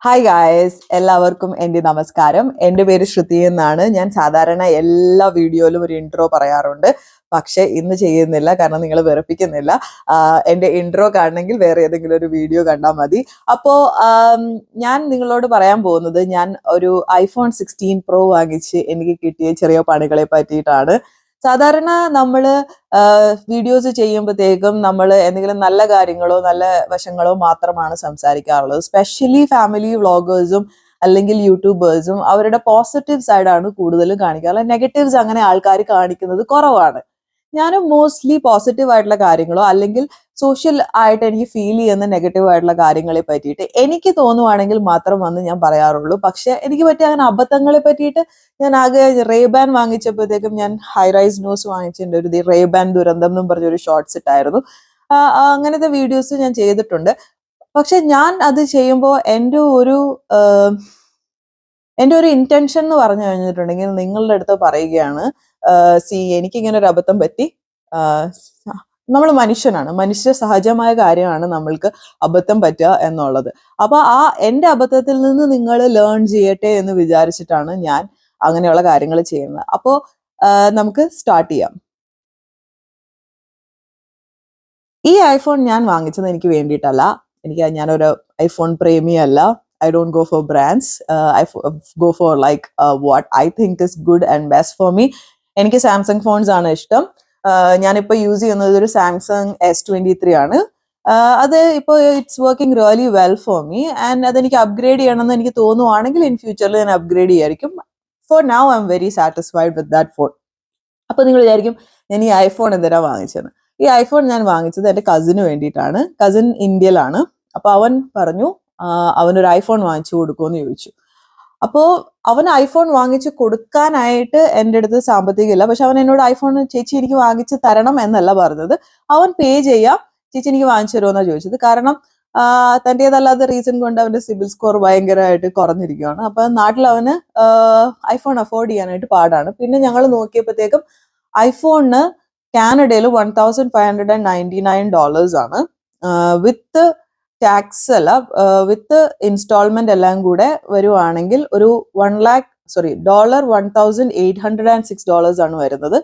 Hi guys, എല്ലാവർക്കും എൻ്റെ നമസ്കാരം. എൻ്റെ പേര് ശ്രുതി എന്നാണ്. ഞാൻ സാധാരണ എല്ലാ വീഡിയോയിലും ഒരു ഇൻട്രോ പറയാറുണ്ട്, പക്ഷെ ഇന്ന് ചെയ്യുന്നില്ല, കാരണം നിങ്ങൾ വെറുപ്പിക്കുന്നില്ല. എൻ്റെ ഇൻട്രോ കാണണമെങ്കിൽ വേറെ ഏതെങ്കിലും ഒരു വീഡിയോ കണ്ടാൽ മതി. അപ്പോൾ ഞാൻ നിങ്ങളോട് പറയാൻ പോകുന്നത്, ഞാൻ ഒരു iPhone 16 Pro വാങ്ങിച്ച് എനിക്ക് കിട്ടിയ ചെറിയ പണികളെ പറ്റിയിട്ടാണ്. സാധാരണ നമ്മൾ വീഡിയോസ് ചെയ്യുമ്പോഴത്തേക്കും നമ്മൾ എന്തെങ്കിലും നല്ല കാര്യങ്ങളോ നല്ല വശങ്ങളോ മാത്രമാണ് സംസാരിക്കാറുള്ളത്. സ്പെഷ്യലി ഫാമിലി വ്ളോഗേഴ്സും അല്ലെങ്കിൽ യൂട്യൂബേഴ്സും അവരുടെ പോസിറ്റീവ് സൈഡാണ് കൂടുതലും കാണിക്കുക. നെഗറ്റീവ്സ് അങ്ങനെ ആൾക്കാർ കാണിക്കുന്നത് കുറവാണ്. ഞാനും മോസ്റ്റ്ലി പോസിറ്റീവ് ആയിട്ടുള്ള കാര്യങ്ങളോ അല്ലെങ്കിൽ സോഷ്യൽ ആയിട്ട് എനിക്ക് ഫീൽ ചെയ്യുന്ന നെഗറ്റീവ് ആയിട്ടുള്ള കാര്യങ്ങളെ പറ്റിയിട്ട് എനിക്ക് തോന്നുവാണെങ്കിൽ മാത്രം വന്ന് ഞാൻ പറയാറുള്ളൂ. പക്ഷെ എനിക്ക് പറ്റിയ അങ്ങനെ അബദ്ധങ്ങളെ പറ്റിയിട്ട് ഞാൻ ആകെ റേബാൻ വാങ്ങിച്ചപ്പോഴത്തേക്കും ഞാൻ ഹൈറൈസ് ന്യൂസ് വാങ്ങിച്ചിട്ടുണ്ട്. ഒരു റേബാൻ ദുരന്തം എന്നും പറഞ്ഞൊരു ഷോർട്സ് ഇട്ടായിരുന്നു. അങ്ങനത്തെ വീഡിയോസ് ഞാൻ ചെയ്തിട്ടുണ്ട്. പക്ഷെ ഞാൻ അത് ചെയ്യുമ്പോൾ എൻ്റെ ഒരു ഇന്റൻഷൻ എന്ന് പറഞ്ഞു കഴിഞ്ഞിട്ടുണ്ടെങ്കിൽ നിങ്ങളുടെ അടുത്ത് പറയുകയാണ്, എനിക്കിങ്ങനെ ഒരു അബദ്ധം പറ്റി. നമ്മൾ മനുഷ്യനാണ്, മനുഷ്യ സഹജമായ കാര്യമാണ് നമ്മൾക്ക് അബദ്ധം പറ്റുക എന്നുള്ളത്. അപ്പൊ എൻ്റെ അബദ്ധത്തിൽ നിന്ന് നിങ്ങൾ ലേൺ ചെയ്യട്ടെ എന്ന് വിചാരിച്ചിട്ടാണ് ഞാൻ അങ്ങനെയുള്ള കാര്യങ്ങൾ ചെയ്യുന്നത്. അപ്പോൾ നമുക്ക് സ്റ്റാർട്ട് ചെയ്യാം. ഈ ഐഫോൺ ഞാൻ വാങ്ങിച്ചത് എനിക്ക് വേണ്ടിയിട്ടല്ല. ഞാനൊരു iPhone പ്രേമിയല്ല. I don't go for brands. I go for what I think is good and best for me. എനിക്ക് സാംസങ് ഫോൺസ് ആണ് ഇഷ്ടം. ഞാനിപ്പോൾ യൂസ് ചെയ്യുന്നത് ഒരു സാംസങ് S23 ആണ്. അത് ഇപ്പോൾ it's working really well for me. And അതെനിക്ക് അപ്ഗ്രേഡ് ചെയ്യണമെന്ന് എനിക്ക് തോന്നുവാണെങ്കിൽ ഇൻ ഫ്യൂച്ചറിൽ ഞാൻ അപ്ഗ്രേഡ് ചെയ്യായിരിക്കും. For now I'm very satisfied with that phone. അപ്പോൾ നിങ്ങൾ വിചാരിക്കും ഞാൻ ഈ ഐഫോൺ എന്തിനാ വാങ്ങിച്ചത്. ഈ ഐഫോൺ ഞാൻ വാങ്ങിച്ചത് എൻ്റെ കസിന് വേണ്ടിയിട്ടാണ്. കസിൻ ഇന്ത്യയിലാണ്. അപ്പോൾ അവൻ പറഞ്ഞു അവനൊരു ഐഫോൺ വാങ്ങിച്ചു കൊടുക്കുമെന്ന് ചോദിച്ചു. അപ്പോൾ അവൻ ഐഫോൺ വാങ്ങിച്ചു കൊടുക്കാനായിട്ട് എൻ്റെ അടുത്ത് സാമ്പത്തികമില്ല. പക്ഷെ അവൻ എന്നോട് ഐഫോൺ ചേച്ചി എനിക്ക് വാങ്ങിച്ച് തരണം എന്നല്ല പറഞ്ഞത്. അവൻ പേ ചെയ്യാം, ചേച്ചി എനിക്ക് വാങ്ങിച്ചു തരുമെന്നാണ് ചോദിച്ചത്. കാരണം തൻ്റേതല്ലാത്ത റീസൺ കൊണ്ട് അവൻ്റെ സിബിൽ സ്കോർ ഭയങ്കരമായിട്ട് കുറഞ്ഞിരിക്കുകയാണ്. അപ്പൊ നാട്ടിൽ അവന് ഐഫോൺ അഫോർഡ് ചെയ്യാനായിട്ട് പാടാണ്. പിന്നെ ഞങ്ങൾ നോക്കിയപ്പോഴത്തേക്കും ഐഫോണിന് കാനഡയിൽ $1,599 ആണ്. വിത്ത് ടാക്സ് അല്ല, വിത്ത് ഇൻസ്റ്റാൾമെന്റ് എല്ലാം കൂടെ വരുവാണെങ്കിൽ ഒരു $1,806 ആണ് വരുന്നത്.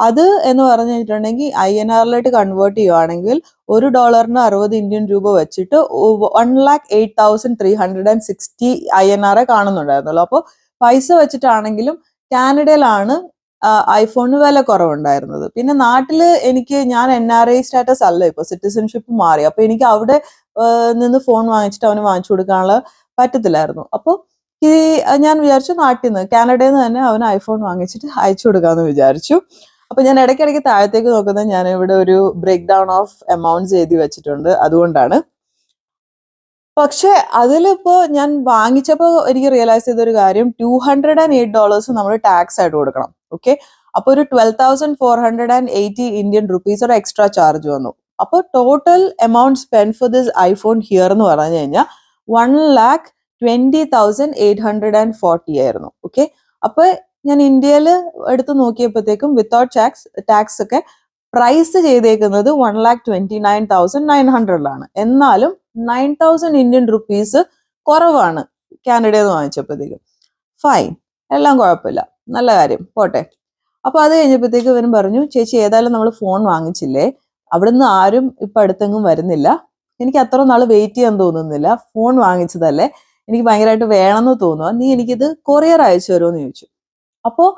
അത് എന്ന് പറഞ്ഞിട്ടുണ്ടെങ്കിൽ INR കൺവേർട്ട് ചെയ്യുവാണെങ്കിൽ $1 60 ഇന്ത്യൻ രൂപ വെച്ചിട്ട് 1,08,360 INR കാണുന്നുണ്ടായിരുന്നല്ലോ. അപ്പോൾ പൈസ വെച്ചിട്ടാണെങ്കിലും കാനഡയിലാണ് ഐഫോണിന് വില കുറവുണ്ടായിരുന്നത്. പിന്നെ നാട്ടില് ഞാൻ NRI സ്റ്റാറ്റസ് അല്ല, ഇപ്പൊ സിറ്റിസൺഷിപ്പ് മാറി. അപ്പൊ എനിക്ക് അവിടെ നിന്ന് ഫോൺ വാങ്ങിച്ചിട്ട് അവന് വാങ്ങിച്ചു കൊടുക്കാനുള്ള പറ്റത്തില്ലായിരുന്നു. അപ്പോൾ ഞാൻ വിചാരിച്ചു നാട്ടിൽ നിന്ന് കാനഡയിൽ നിന്ന് തന്നെ അവന് ഐഫോൺ വാങ്ങിച്ചിട്ട് അയച്ചു കൊടുക്കാമെന്ന് വിചാരിച്ചു. അപ്പൊ ഞാൻ ഇടയ്ക്കിടയ്ക്ക് താഴത്തേക്ക് നോക്കുന്നത്, ഞാൻ ഇവിടെ ഒരു ബ്രേക്ക് ഡൗൺ ഓഫ് എമൗണ്ട്സ് എഴുതി വെച്ചിട്ടുണ്ട്, അതുകൊണ്ടാണ്. പക്ഷെ അതിലിപ്പോ ഞാൻ വാങ്ങിച്ചപ്പോൾ എനിക്ക് റിയലൈസ് ചെയ്തൊരു കാര്യം, $208 നമ്മൾ ടാക്സ് ആയിട്ട് കൊടുക്കണം. ഓക്കെ, അപ്പൊ ഒരു 12,480 ഇന്ത്യൻ റുപ്പീസ് ഒരു എക്സ്ട്രാ ചാർജ് വന്നു. അപ്പൊ total amount spend for this iPhone here എന്ന് പറഞ്ഞു കഴിഞ്ഞാൽ 1,20,840 ആയിരുന്നു. ഓക്കെ, അപ്പൊ ഞാൻ ഇന്ത്യയിൽ എടുത്ത് നോക്കിയപ്പോഴത്തേക്കും വിത്തൗട്ട് ടാക്സ് ഒക്കെ പ്രൈസ് ചെയ്തേക്കുന്നത് 1,29,900 എന്നാലും 9,000 ഇന്ത്യൻ റുപ്പീസ് കുറവാണ് കാനഡയിൽ നിന്ന് വാങ്ങിച്ചപ്പോഴത്തേക്കും. ഫൈൻ, എല്ലാം കുഴപ്പമില്ല, നല്ല കാര്യം, പോട്ടെ. അപ്പൊ അത് കഴിഞ്ഞപ്പോഴത്തേക്ക് ഇവരും പറഞ്ഞു, ചേച്ചി ഏതായാലും നമ്മൾ ഫോൺ വാങ്ങിച്ചില്ലേ, അവിടുന്ന് ആരും ഇപ്പൊ അടുത്തെങ്ങും വരുന്നില്ല, എനിക്ക് അത്ര നാൾ വെയിറ്റ് ചെയ്യാൻ തോന്നുന്നില്ല, ഫോൺ വാങ്ങിച്ചതല്ലേ, എനിക്ക് ഭയങ്കരമായിട്ട് വേണമെന്ന് തോന്നുക, നീ എനിക്കിത് കൊറിയർ അയച്ചു തരുമെന്ന് ചോദിച്ചു. അപ്പോൾ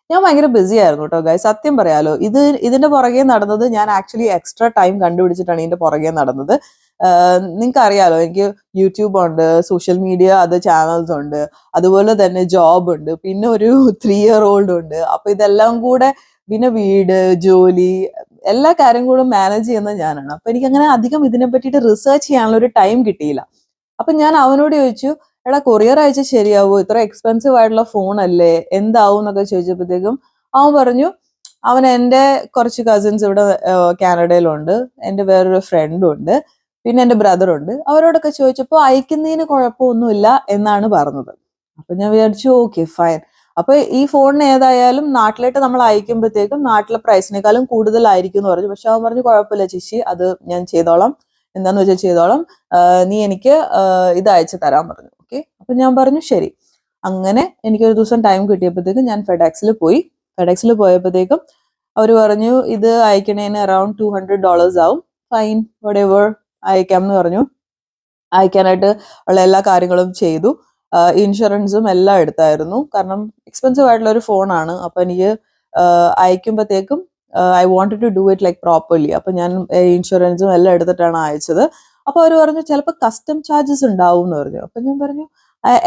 ഞാൻ ഭയങ്കര ബിസി ആയിരുന്നു കേട്ടോ ഗൈസ്, സത്യം പറയാലോ. ഇതിന്റെ പുറകെ നടന്നത്, ഞാൻ ആക്ച്വലി എക്സ്ട്രാ ടൈം കണ്ടുപിടിച്ചിട്ടാണ് ഇതിന്റെ പുറകെ നടന്നത്. നിങ്ങൾക്ക് അറിയാലോ, എനിക്ക് യൂട്യൂബ് ഉണ്ട്, സോഷ്യൽ മീഡിയ അത് ചാനൽസ് ഉണ്ട്, അതുപോലെ തന്നെ ജോബ് ഉണ്ട്, പിന്നെ ഒരു 3-year-old ഉണ്ട്. അപ്പൊ ഇതെല്ലാം കൂടെ, പിന്നെ വീട്, ജോലി, എല്ലാ കാര്യം കൂടെ മാനേജ് ചെയ്യുന്നത് ഞാനാണ്. അപ്പൊ എനിക്ക് അങ്ങനെ അധികം ഇതിനെ പറ്റിയിട്ട് റിസർച്ച് ചെയ്യാനുള്ള ഒരു ടൈം കിട്ടിയില്ല. അപ്പൊ ഞാൻ അവനോട് ചോദിച്ചു, എടാ കൊറിയർ അയച്ചാൽ ശരിയാവോ, ഇത്ര എക്സ്പെൻസീവ് ആയിട്ടുള്ള ഫോൺ അല്ലേ, എന്താവും എന്നൊക്കെ ചോദിച്ചപ്പോഴത്തേക്കും അവൻ പറഞ്ഞു, അവൻ എൻ്റെ കുറച്ച് കസിൻസ് ഇവിടെ കാനഡയിലുണ്ട്, എൻ്റെ വേറൊരു ഫ്രണ്ടും ഉണ്ട്, പിന്നെ എൻ്റെ ബ്രദറുണ്ട്, അവരോടൊക്കെ ചോദിച്ചപ്പോൾ അയക്കുന്നതിന് കുഴപ്പമൊന്നുമില്ല എന്നാണ് പറഞ്ഞത്. അപ്പൊ ഞാൻ വിചാരിച്ചു ഓക്കെ ഫൈൻ. അപ്പൊ ഈ ഫോണിന് ഏതായാലും നാട്ടിലേക്ക് നമ്മൾ അയക്കുമ്പോഴത്തേക്കും നാട്ടിലെ പ്രൈസിനേക്കാളും കൂടുതലായിരിക്കും എന്ന് പറഞ്ഞു. പക്ഷെ അവൻ പറഞ്ഞു കുഴപ്പമില്ല ചേച്ചി, അത് ഞാൻ ചെയ്തോളാം, എന്താന്ന് വെച്ചാൽ ചെയ്തോളം, നീ എനിക്ക് ഇത് അയച്ചു തരാൻ പറഞ്ഞു. ഓക്കെ, അപ്പൊ ഞാൻ പറഞ്ഞു ശരി. അങ്ങനെ എനിക്കൊരു ദിവസം ടൈം കിട്ടിയപ്പോഴത്തേക്കും ഞാൻ ഫെഡെക്സിൽ പോയി. ഫെഡെക്സിൽ പോയപ്പോഴത്തേക്കും അവർ പറഞ്ഞു ഇത് അയക്കണേന് അറൌണ്ട് $200 ആവും. ഫൈൻ, വട്ടെവർ, അയക്കാം എന്ന് പറഞ്ഞു. അയക്കാനായിട്ട് ഉള്ള എല്ലാ കാര്യങ്ങളും ചെയ്തു. ഇൻഷുറൻസും എല്ലാം എടുത്തായിരുന്നു. കാരണം എക്സ്പെൻസീവ് ആയിട്ടുള്ള ഒരു ഫോണാണ്. അപ്പൊ എനിക്ക് അയക്കുമ്പോഴത്തേക്കും I wanted to do it like properly. അപ്പൊ ഞാൻ ഇൻഷുറൻസും എല്ലാം എടുത്തിട്ടാണ് അയച്ചത്. അപ്പൊ അവർ പറഞ്ഞു ചിലപ്പോൾ കസ്റ്റം ചാർജസ് ഉണ്ടാവും എന്ന് പറഞ്ഞു. അപ്പൊ ഞാൻ പറഞ്ഞു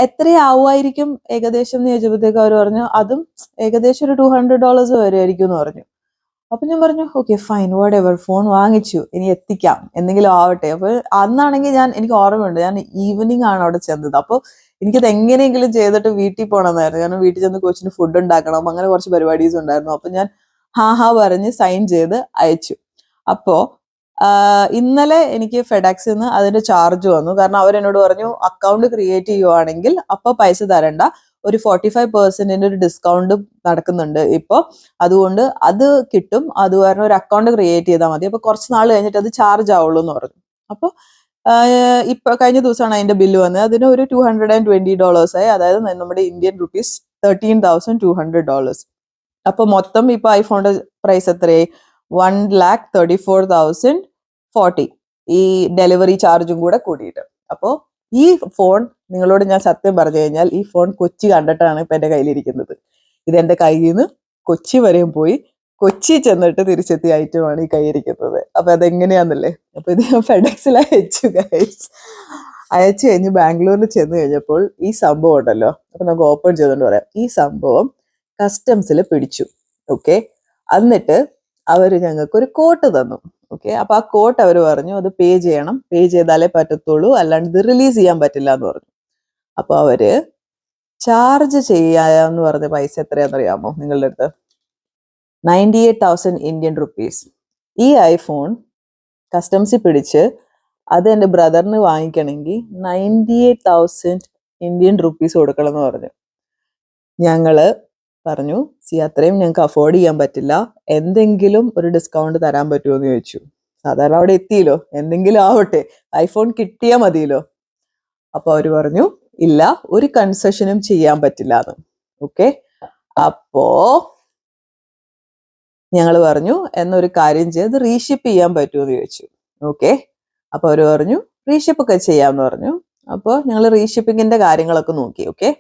എത്രയാവുമായിരിക്കും ഏകദേശം എന്ന് ചോദിച്ചപ്പോഴത്തേക്ക് അവർ പറഞ്ഞു അതും ഏകദേശം ഒരു $200 വരുമായിരിക്കും എന്ന് പറഞ്ഞു. അപ്പൊ ഞാൻ പറഞ്ഞു okay fine, what ever, phone വാങ്ങിച്ചു, ഇനി എത്തിക്കാം, എന്തെങ്കിലും ആവട്ടെ. അപ്പൊ അന്നാണെങ്കിൽ എനിക്ക് ഓർമ്മയുണ്ട്, ഞാൻ ഈവനിങ് ആണ് അവിടെ ചെന്നത്. അപ്പോൾ എനിക്കത് എങ്ങനെയെങ്കിലും ചെയ്തിട്ട് വീട്ടിൽ പോകണമെന്നായിരുന്നു. കാരണം വീട്ടിൽ ചെന്ന് കൊച്ചിന് ഫുഡ് ഉണ്ടാക്കണം, അങ്ങനെ കുറച്ച് പരിപാടീസ് ഉണ്ടായിരുന്നു. അപ്പൊ ഞാൻ ഹാ പറഞ്ഞ് സൈൻ ചെയ്ത് അയച്ചു. അപ്പോ ഇന്നലെ എനിക്ക് ഫെഡെക്സിൽ നിന്ന് അതിന്റെ ചാർജ് വന്നു. കാരണം അവരെന്നോട് പറഞ്ഞു അക്കൗണ്ട് ക്രിയേറ്റ് ചെയ്യുവാണെങ്കിൽ അപ്പൊ പൈസ തരണ്ട, ഒരു 45% ഒരു ഡിസ്കൗണ്ട് നടക്കുന്നുണ്ട് ഇപ്പോൾ, അതുകൊണ്ട് അത് കിട്ടും, അത് കാരണം ഒരു അക്കൗണ്ട് ക്രിയേറ്റ് ചെയ്താൽ മതി, അപ്പൊ കുറച്ച് നാൾ കഴിഞ്ഞിട്ട് അത് ചാർജ് ആവുള്ളൂ എന്ന് പറഞ്ഞു. അപ്പോൾ ഇപ്പൊ കഴിഞ്ഞ ദിവസമാണ് അതിന്റെ ബില്ല് വന്നത്. അതിന് ഒരു $220 ആയി, അതായത് നമ്മുടെ ഇന്ത്യൻ റുപ്പീസ് $13,200. അപ്പൊ മൊത്തം ഇപ്പൊ ഐഫോണിന്റെ പ്രൈസ് എത്രയായി? 1,34,040, ഈ ഡെലിവറി ചാർജും കൂടെ കൂടിയിട്ട്. അപ്പോ ഈ ഫോൺ നിങ്ങളോട് ഞാൻ സത്യം പറഞ്ഞു കഴിഞ്ഞാൽ ഈ ഫോൺ കൊച്ചി കണ്ടിട്ടാണ് ഇപ്പൊ എന്റെ കയ്യിലിരിക്കുന്നത്. ഇതെന്റെ കയ്യിൽ നിന്ന് കൊച്ചി വരെയും പോയി, കൊച്ചി ചെന്നിട്ട് തിരിച്ചെത്തിയ ഐറ്റമാണ് ഈ കയ്യിരിക്കുന്നത്. അപ്പൊ അതെങ്ങനെയാന്നല്ലേ? അപ്പൊ ഇത് ഞാൻ ഫെഡെക്സിൽ അയച്ചു ഗൈസ്. അയച്ചു കഴിഞ്ഞ് ബാംഗ്ലൂരിൽ ചെന്ന് കഴിഞ്ഞപ്പോൾ ഈ സംഭവം ഉണ്ടല്ലോ, അപ്പൊ നമുക്ക് ഓപ്പൺ ചെയ്തുകൊണ്ട് പറയാം. ഈ സംഭവം കസ്റ്റംസിൽ പിടിച്ചു. ഓക്കെ, എന്നിട്ട് അവര് ഞങ്ങൾക്ക് ഒരു കോട്ട് തന്നു. ഓക്കെ, അപ്പൊ ആ കോട്ട് അവർ പറഞ്ഞു അത് പേ ചെയ്യണം, പേ ചെയ്താലേ പറ്റത്തുള്ളൂ, അല്ലാണ്ട് ഇത് റിലീസ് ചെയ്യാൻ പറ്റില്ല എന്ന് പറഞ്ഞു. അപ്പൊ അവര് ചാർജ് ചെയ്യാന്ന് പറഞ്ഞ പൈസ എത്രയാണെന്നറിയാമോ നിങ്ങളുടെ അടുത്ത്? 98,000 ഇന്ത്യൻ റുപ്പീസ്. ഈ ഐഫോൺ കസ്റ്റംസിൽ പിടിച്ച് അത് എൻ്റെ ബ്രദറിന് വാങ്ങിക്കണമെങ്കിൽ 98,000 ഇന്ത്യൻ റുപ്പീസ് കൊടുക്കണം എന്ന് പറഞ്ഞു. ഞങ്ങള് പറഞ്ഞു അത്രയും ഞങ്ങൾക്ക് അഫോർഡ് ചെയ്യാൻ പറ്റില്ല, എന്തെങ്കിലും ഒരു ഡിസ്കൗണ്ട് തരാൻ പറ്റുമോ എന്ന് ചോദിച്ചു. സാധാരണ അവിടെ എത്തിയല്ലോ, എന്തെങ്കിലും ആവട്ടെ, ഐഫോൺ കിട്ടിയാൽ മതിയല്ലോ. അപ്പൊ അവര് പറഞ്ഞു ഇല്ല, ഒരു കൺസെഷനും ചെയ്യാൻ പറ്റില്ല എന്ന്. ഓക്കെ, അപ്പോ ഞങ്ങൾ പറഞ്ഞു എന്നൊരു കാര്യം ചെയ്ത് റീഷിപ്പ് ചെയ്യാൻ പറ്റുമോ എന്ന് ചോദിച്ചു. ഓക്കെ, അപ്പൊ അവര് പറഞ്ഞു റീഷിപ്പ് ഒക്കെ ചെയ്യാന്ന് പറഞ്ഞു. അപ്പോൾ ഞങ്ങൾ റീഷിപ്പിങ്ങിന്റെ കാര്യങ്ങളൊക്കെ നോക്കി. ഓക്കെ,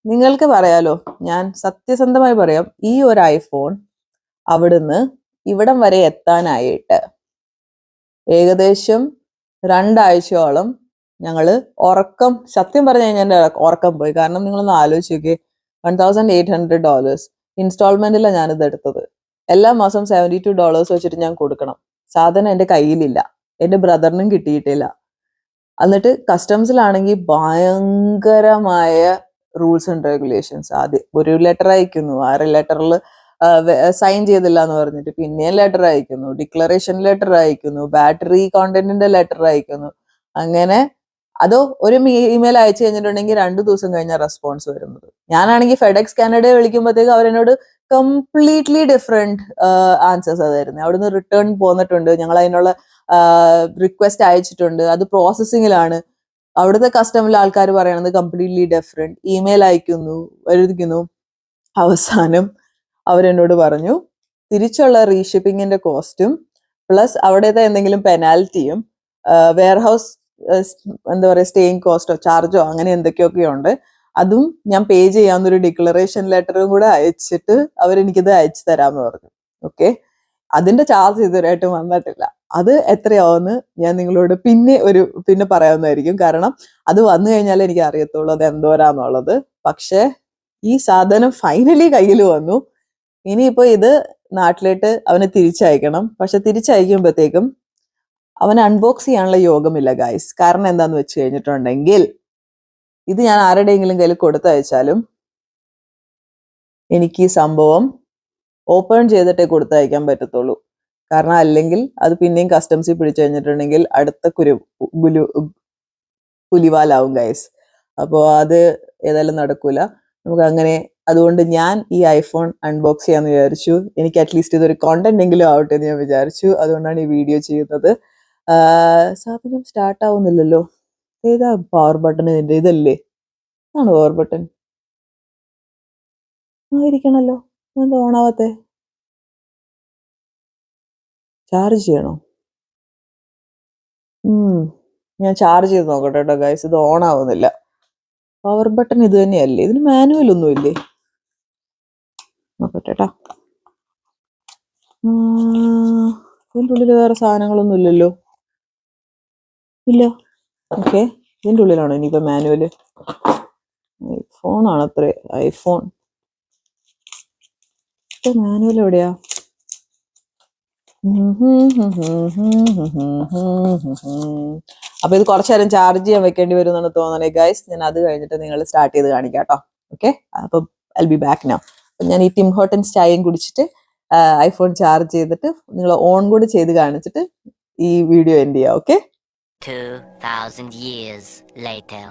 നിങ്ങൾക്ക് പറയാലോ, ഞാൻ സത്യസന്ധമായി പറയാം, ഈ ഒരു ഐഫോൺ അവിടുന്ന് ഇവിടം വരെ എത്താനായിട്ട് ഏകദേശം 2 ആഴ്ചയോളം ഞങ്ങള് സത്യം പറഞ്ഞു കഴിഞ്ഞാൽ എൻ്റെ ഉറക്കം പോയി. കാരണം നിങ്ങളൊന്ന് ആലോചിച്ച് നോക്കിയേ, $1,800 ഇൻസ്റ്റാൾമെന്റിലാണ് ഞാനിത് എടുത്തത്. എല്ലാ മാസം $72 വെച്ചിട്ട് ഞാൻ കൊടുക്കണം. സാധനം എൻ്റെ കയ്യിലില്ല, എൻ്റെ ബ്രദറിനും കിട്ടിയിട്ടില്ല. എന്നിട്ട് കസ്റ്റംസിലാണെങ്കിൽ ഭയങ്കരമായ റൂൾസ് ആൻഡ് റെഗുലേഷൻസ്. ആദ്യം ഒരു ലെറ്റർ അയക്കുന്നു, ആ ലെറ്ററിൽ സൈൻ ചെയ്തില്ല എന്ന് പറഞ്ഞിട്ട് പിന്നെയും ലെറ്റർ അയക്കുന്നു, ഡിക്ലറേഷൻ ലെറ്റർ അയക്കുന്നു, ബാറ്ററി കോണ്ടന്റിന്റെ ലെറ്റർ അയക്കുന്നു. അങ്ങനെ അതോ ഒരു ഇമെയിൽ അയച്ചു കഴിഞ്ഞിട്ടുണ്ടെങ്കിൽ 2 ദിവസം കഴിഞ്ഞ റെസ്പോൺസ് വരുന്നത്. ഞാനാണെങ്കിൽ ഫെഡെക്സ് കാനഡയെ വിളിക്കുമ്പോഴത്തേക്ക് അവരെന്നോട് കംപ്ലീറ്റ്ലി ഡിഫറെന്റ് ആൻസേഴ്സ് അതായിരുന്നു. അവിടുന്ന് റിട്ടേൺ പോന്നിട്ടുണ്ട്, ഞങ്ങൾ അതിനുള്ള റിക്വസ്റ്റ് അയച്ചിട്ടുണ്ട്, അത് പ്രോസസ്സിങ്ങിലാണ്. അവിടുത്തെ കസ്റ്റമറിലെ ആൾക്കാർ പറയണത് കംപ്ലീറ്റ്ലി ഡിഫറെന്റ്. ഇമെയിൽ അയക്കുന്നു, എഴുതിക്കുന്നു. അവസാനം അവരെന്നോട് പറഞ്ഞു തിരിച്ചുള്ള റീഷിപ്പിങ്ങിന്റെ കോസ്റ്റും പ്ലസ് അവിടുത്തെ എന്തെങ്കിലും പെനാൽറ്റിയും വെയർഹൗസ് എന്താ പറയുക സ്റ്റേയിങ് കോസ്റ്റോ ചാർജോ അങ്ങനെ എന്തൊക്കെയൊക്കെ ഉണ്ട്, അതും ഞാൻ പേ ചെയ്യാവുന്നൊരു ഡിക്ലറേഷൻ ലെറ്ററും കൂടെ അയച്ചിട്ട് അവരെനിക്കിത് അയച്ചു തരാമെന്ന് പറഞ്ഞു. ഓക്കെ, അതിന്റെ ചാർജ് ഇതുവരെയായിട്ടും വന്നിട്ടില്ല. അത് എത്രയാവുമെന്ന് ഞാൻ നിങ്ങളോട് പിന്നെ പറയാവുന്നതായിരിക്കും. കാരണം അത് വന്നു കഴിഞ്ഞാലേ എനിക്ക് അറിയത്തുള്ളൂ അത് എന്തോരാന്നുള്ളത്. പക്ഷെ ഈ സാധനം ഫൈനലി കയ്യിൽ വന്നു. ഇനിയിപ്പോ ഇത് നാട്ടിലേക്ക് അവന് തിരിച്ചയക്കണം. പക്ഷെ തിരിച്ചയക്കുമ്പോഴത്തേക്കും അവന് അൺബോക്സ് ചെയ്യാനുള്ള യോഗമില്ല ഗൈസ്. കാരണം എന്താന്ന് വെച്ച് കഴിഞ്ഞിട്ടുണ്ടെങ്കിൽ ഇത് ഞാൻ ആരുടെയെങ്കിലും കയ്യിൽ കൊടുത്തയച്ചാലും എനിക്ക് ഈ സംഭവം ഓപ്പൺ ചെയ്തിട്ടേ കൊടുത്തയക്കാൻ പറ്റത്തുള്ളൂ. കാരണം അല്ലെങ്കിൽ അത് പിന്നെയും കസ്റ്റംസിൽ പിടിച്ചു കഴിഞ്ഞിട്ടുണ്ടെങ്കിൽ അടുത്ത പുലിവാലാവും ഗൈസ്. അപ്പോൾ അത് ഏതായാലും നടക്കൂല. നമുക്ക് അങ്ങനെ അതുകൊണ്ട് ഞാൻ ഈ ഐഫോൺ അൺബോക്സ് ചെയ്യാന്ന് വിചാരിച്ചു. എനിക്ക് അറ്റ്ലീസ്റ്റ് ഇതൊരു കോണ്ടന്റ് എങ്കിലും ആവട്ടെ എന്ന് ഞാൻ വിചാരിച്ചു. അതുകൊണ്ടാണ് ഈ വീഡിയോ ചെയ്യുന്നത്. സാധനം സ്റ്റാർട്ട് ആവുന്നില്ലല്ലോ. ഏതാ പവർ ബട്ടൺ? ഇതിന്റെ ഇതല്ലേ? ആണ് പവർ ബട്ടൺ ആയിരിക്കണല്ലോ. എന്താ ഓൺ ആവാത്തെ? ചാർജ് ചെയ്യണോ? ഞാൻ ചാർജ് ചെയ്ത് നോക്കട്ടെ കേട്ടോ ഗൈസ്. ഇത് ഓൺ ആവുന്നില്ല. പവർ ബട്ടൺ ഇത് തന്നെയല്ലേ? ഇതിന് മാനുവൽ ഒന്നും ഇല്ലേ? നോക്കട്ടെ കേട്ടോ. ഇതിൻ്റെ ഉള്ളിൽ വേറെ സാധനങ്ങളൊന്നും ഇല്ലല്ലോ. ഇല്ല. ഓക്കെ, ഇതിൻ്റെ ഉള്ളിലാണോ ഇനിയിപ്പോൾ മാനുവല്? ഐഫോൺ ആണത്രേ. ഐഫോൺ മാനുവൽ എവിടെയാ? അപ്പൊ ഇത് കുറച്ചു നേരം ചാർജ് ചെയ്യാൻ വെക്കേണ്ടി വരും എന്നാണ് തോന്നണേ ഗൈസ്. ഞാൻ അത് കഴിഞ്ഞിട്ട് നിങ്ങൾ സ്റ്റാർട്ട് ചെയ്ത് കാണിക്കാം കേട്ടോ. ഓക്കെ, അപ്പൊ ഐ ബി ബാക്ക് നൗ. ഞാൻ ഈ ടിം ഹോട്ടൻസ് ചായയും കുടിച്ചിട്ട് ഐഫോൺ ചാർജ് ചെയ്തിട്ട് നിങ്ങൾ ഓൺ കൂടി ചെയ്ത് കാണിച്ചിട്ട് ഈ വീഡിയോ എൻഡ് ചെയ്യാം. Okay. 2000 years later.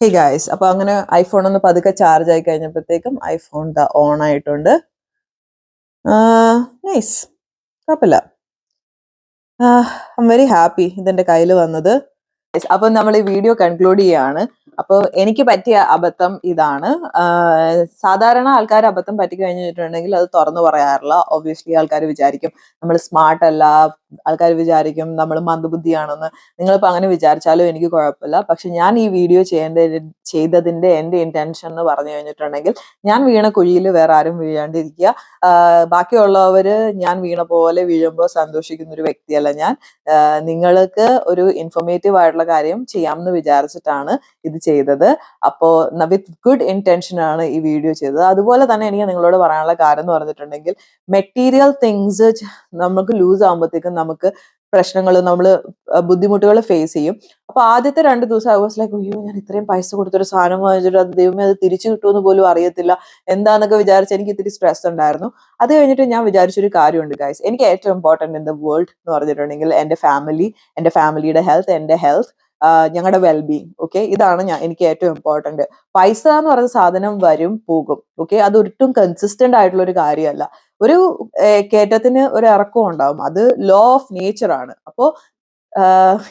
Hey guys, അപ്പൊ അങ്ങനെ ഐഫോൺ ഒന്ന് പതുക്കെ ചാർജ് ആയി കഴിഞ്ഞപ്പോഴത്തേക്കും ഐഫോൺ ഓൺ ആയിട്ടുണ്ട്. നൈസ്, കുഴപ്പമില്ല. ഐ എം വെരി ഹാപ്പി ഇതെന്റെ കയ്യിൽ വന്നത്. അപ്പൊ നമ്മൾ ഈ വീഡിയോ കൺക്ലൂഡ് ചെയ്യാണ്. അപ്പോൾ എനിക്ക് പറ്റിയ അബദ്ധം ഇതാണ്. സാധാരണ ആൾക്കാർ അബദ്ധം പറ്റി കഴിഞ്ഞിട്ടുണ്ടെങ്കിൽ അത് തുറന്നു പറയാറില്ല. ഒബ്വിയസ്ലി ആൾക്കാർ വിചാരിക്കും നമ്മൾ സ്മാർട്ട് അല്ല, ആൾക്കാർ വിചാരിക്കും നമ്മൾ മന്ദബുദ്ധിയാണെന്ന്. നിങ്ങളിപ്പോൾ അങ്ങനെ വിചാരിച്ചാലും എനിക്ക് കുഴപ്പമില്ല. പക്ഷെ ഞാൻ ഈ വീഡിയോ ചെയ്തതിന്റെ എൻ്റെ ഇന്റൻഷൻ എന്ന് പറഞ്ഞു കഴിഞ്ഞിട്ടുണ്ടെങ്കിൽ, ഞാൻ വീണ കുഴിയിൽ വേറെ ആരും വീഴാണ്ടിരിക്കുക. ബാക്കിയുള്ളവര് ഞാൻ വീണ പോലെ വീഴുമ്പോൾ സന്തോഷിക്കുന്ന ഒരു വ്യക്തിയല്ല ഞാൻ. നിങ്ങൾക്ക് ഒരു ഇൻഫോർമേറ്റീവ് ആയിട്ടുള്ള കാര്യം ചെയ്യാമെന്ന് വിചാരിച്ചിട്ടാണ് ഇത് ചെയ്തത്. അപ്പോൾ വിത്ത് ഗുഡ് ഇന്റൻഷൻ ആണ് ഈ വീഡിയോ ചെയ്തത്. അതുപോലെ തന്നെ എനിക്ക് നിങ്ങളോട് പറയാനുള്ള കാര്യം എന്ന് പറഞ്ഞിട്ടുണ്ടെങ്കിൽ, മെറ്റീരിയൽ തിങ്സ് നമുക്ക് ലൂസ് ആകുമ്പോഴത്തേക്കും നമുക്ക് പ്രശ്നങ്ങൾ, നമ്മൾ ബുദ്ധിമുട്ടുകൾ ഫേസ് ചെയ്യും. അപ്പൊ ആദ്യത്തെ 2 ദിവസം ഐ വാസ് ലൈക്ക്, അയ്യോ ഞാൻ ഇത്രയും പൈസ കൊടുത്തൊരു സാധനം വാങ്ങിച്ചിട്ട് അത് ദൈവമേ അത് തിരിച്ചു കിട്ടുമെന്ന് പോലും അറിയത്തില്ല എന്താന്നൊക്കെ വിചാരിച്ച് എനിക്ക് ഇത്തിരി സ്ട്രെസ് ഉണ്ടായിരുന്നു. അത് കഴിഞ്ഞിട്ട് ഞാൻ വിചാരിച്ചൊരു കാര്യമുണ്ട് ഗൈസ്, എനിക്ക് ഏറ്റവും ഇമ്പോർട്ടൻറ്റ് ഇൻ ദ വേൾഡ് എന്ന് പറഞ്ഞിട്ടുണ്ടെങ്കിൽ എൻ്റെ ഫാമിലി, എൻ്റെ ഫാമിലിയുടെ ഹെൽത്ത്, എൻ്റെ ഹെൽത്ത്, ഞങ്ങളുടെ വെൽബീങ്. ഓക്കെ, ഇതാണ് എനിക്ക് ഏറ്റവും ഇമ്പോർട്ടൻറ്റ്. പൈസ എന്ന് പറയുന്ന സാധനം വരും പോകും. ഓക്കെ, അത് ഒട്ടും കൺസിസ്റ്റന്റ് ആയിട്ടുള്ള ഒരു കാര്യമല്ല. ഒരു കയറ്റത്തിന് ഒരു ഇറക്കം ഉണ്ടാവും. അത് ലോ ഓഫ് നേച്ചർ ആണ്. അപ്പോൾ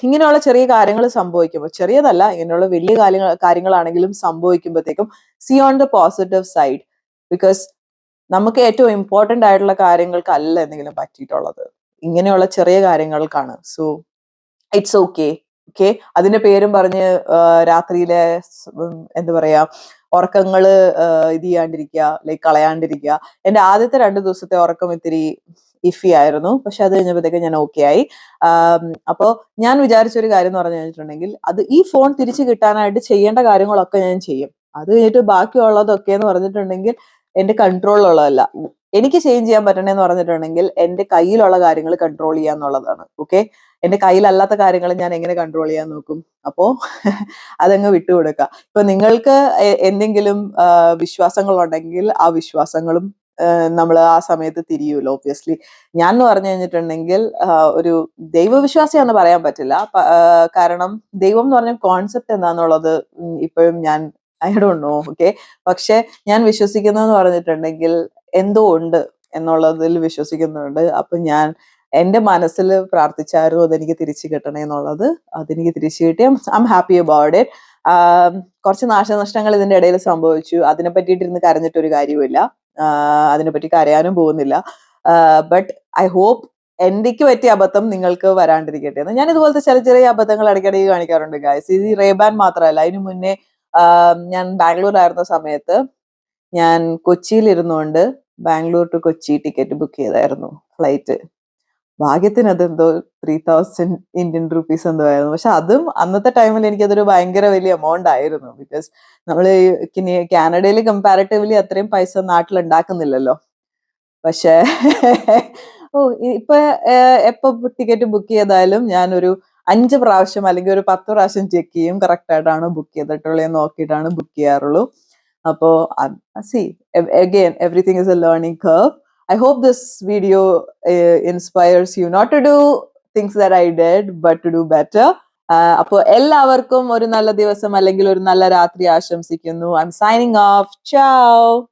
ഇങ്ങനെയുള്ള ചെറിയ കാര്യങ്ങൾ സംഭവിക്കുമ്പോൾ, ചെറിയതല്ല, ഇങ്ങനെയുള്ള വലിയ കാര്യങ്ങളാണെങ്കിലും സംഭവിക്കുമ്പോഴത്തേക്കും see on the positive side. Because നമുക്ക് ഏറ്റവും ഇമ്പോർട്ടന്റ് ആയിട്ടുള്ള കാര്യങ്ങൾക്കല്ല എന്തെങ്കിലും പറ്റിയിട്ടുള്ളത്, ഇങ്ങനെയുള്ള ചെറിയ കാര്യങ്ങൾക്കാണ്. So it's okay. ഓക്കെ, അതിന്റെ പേരും പറഞ്ഞ് രാത്രിയിലെ എന്താ പറയാ ഉറക്കങ്ങള് ഇത് ചെയ്യാണ്ടിരിക്കുക, ലൈക്ക് കളയാണ്ടിരിക്കുക. എന്റെ ആദ്യത്തെ 2 ദിവസത്തെ ഉറക്കം ഇത്തിരി ഇഫി ആയിരുന്നു. പക്ഷെ അത് കഴിഞ്ഞപ്പോഴത്തേക്ക് ഞാൻ ഓക്കെ ആയി. അപ്പോൾ ഞാൻ വിചാരിച്ചൊരു കാര്യം എന്ന് പറഞ്ഞു കഴിഞ്ഞിട്ടുണ്ടെങ്കിൽ, അത് ഈ ഫോൺ തിരിച്ചു കിട്ടാനായിട്ട് ചെയ്യേണ്ട കാര്യങ്ങളൊക്കെ ഞാൻ ചെയ്യും. അത് കഴിഞ്ഞിട്ട് ബാക്കിയുള്ളതൊക്കെ എന്ന് പറഞ്ഞിട്ടുണ്ടെങ്കിൽ എന്റെ കൺട്രോളിലുള്ളതല്ല. എനിക്ക് ചേഞ്ച് ചെയ്യാൻ പറ്റണേന്ന് പറഞ്ഞിട്ടുണ്ടെങ്കിൽ എന്റെ കയ്യിലുള്ള കാര്യങ്ങൾ കൺട്രോൾ ചെയ്യാന്നുള്ളതാണ്. ഓക്കെ, എന്റെ കയ്യിലല്ലാത്ത കാര്യങ്ങൾ ഞാൻ എങ്ങനെ കൺട്രോൾ ചെയ്യാൻ നോക്കും? അപ്പോ അതങ്ങ് വിട്ടുകൊടുക്കുക. ഇപ്പൊ നിങ്ങൾക്ക് എന്തെങ്കിലും വിശ്വാസങ്ങൾ ഉണ്ടെങ്കിൽ ആ വിശ്വാസങ്ങളും നമ്മൾ ആ സമയത്ത് തിരിയൂല്ലോ. ഒബ്വിയസ്ലി ഞാൻ എന്ന് പറഞ്ഞു കഴിഞ്ഞിട്ടുണ്ടെങ്കിൽ ഒരു ദൈവവിശ്വാസിയാന്ന് പറയാൻ പറ്റില്ല. കാരണം ദൈവം എന്ന് പറഞ്ഞ കോൺസെപ്റ്റ് എന്താന്നുള്ളത് ഇപ്പോഴും ഞാൻ ഐ ഡോണ്ട് നോ. ഓക്കെ, പക്ഷെ ഞാൻ വിശ്വസിക്കുന്നതെന്ന് പറഞ്ഞിട്ടുണ്ടെങ്കിൽ എന്തോ ഉണ്ട് എന്നുള്ളതിൽ വിശ്വസിക്കുന്നുണ്ട്. അപ്പൊ ഞാൻ എന്റെ മനസ്സിൽ പ്രാർത്ഥിച്ചായിരുന്നു അതെനിക്ക് തിരിച്ചു കിട്ടണേ എന്നുള്ളത്. അതെനിക്ക് തിരിച്ചു കിട്ടി. I am happy about it. കുറച്ച് നാശനഷ്ടങ്ങൾ ഇതിന്റെ ഇടയിൽ സംഭവിച്ചു. അതിനെ പറ്റിയിട്ടിരുന്ന് കരഞ്ഞിട്ടൊരു കാര്യമില്ല. അതിനെപ്പറ്റി കരയാനും പോകുന്നില്ല. ബട്ട് ഐ ഹോപ്പ് എനിക്ക് പറ്റിയ അബദ്ധം നിങ്ങൾക്ക് വരാണ്ടിരിക്കട്ടെ എന്ന്. ഞാൻ ഇതുപോലത്തെ ചെറിയ ചെറിയ അബദ്ധങ്ങൾ ഇടയ്ക്കിടയ്ക്ക് കാണിക്കാറുണ്ട് ഗായ്സ്. ഇത് റേബാൻ മാത്രമല്ല, അതിനു മുന്നേ ഞാൻ ബാംഗ്ലൂർ ആയിരുന്ന സമയത്ത് ഞാൻ കൊച്ചിയിൽ ഇരുന്നുകൊണ്ട് Bangalore to Kochi ticket book ചെയ്തായിരുന്നു, ഫ്ലൈറ്റ്. ഭാഗ്യത്തിന് അതെന്തോ 3000 ഇന്ത്യൻ റുപ്പീസ് എന്തോ ആയിരുന്നു. പക്ഷെ അതും അന്നത്തെ ടൈമിൽ എനിക്കതൊരു ഭയങ്കര വലിയ എമൗണ്ട് ആയിരുന്നു. ബിക്കോസ് നമ്മൾ കാനഡയിൽ കമ്പാരിറ്റീവ്ലി അത്രയും പൈസ നാട്ടിൽ ഉണ്ടാക്കുന്നില്ലല്ലോ. പക്ഷേ ഇപ്പൊ എപ്പോ ടിക്കറ്റ് ബുക്ക് ചെയ്താലും ഞാനൊരു 5 പ്രാവശ്യം അല്ലെങ്കിൽ ഒരു 10 പ്രാവശ്യം ചെക്ക് ചെയ്യും കറക്റ്റ് ആയിട്ടാണ് ബുക്ക് ചെയ്തിട്ടുള്ളത് നോക്കിയിട്ടാണ് ബുക്ക് ചെയ്യാറുള്ളൂ. അപ്പോ see, again, everything is a learning curve. I hope this video inspires you not to do things that I did, but to do better. അപ്പോൾ എല്ലാവർക്കും ഒരു നല്ല ദിവസം അല്ലെങ്കിൽ ഒരു നല്ല രാത്രി ആശംസിക്കുന്നു. I'm signing off. ചാओ.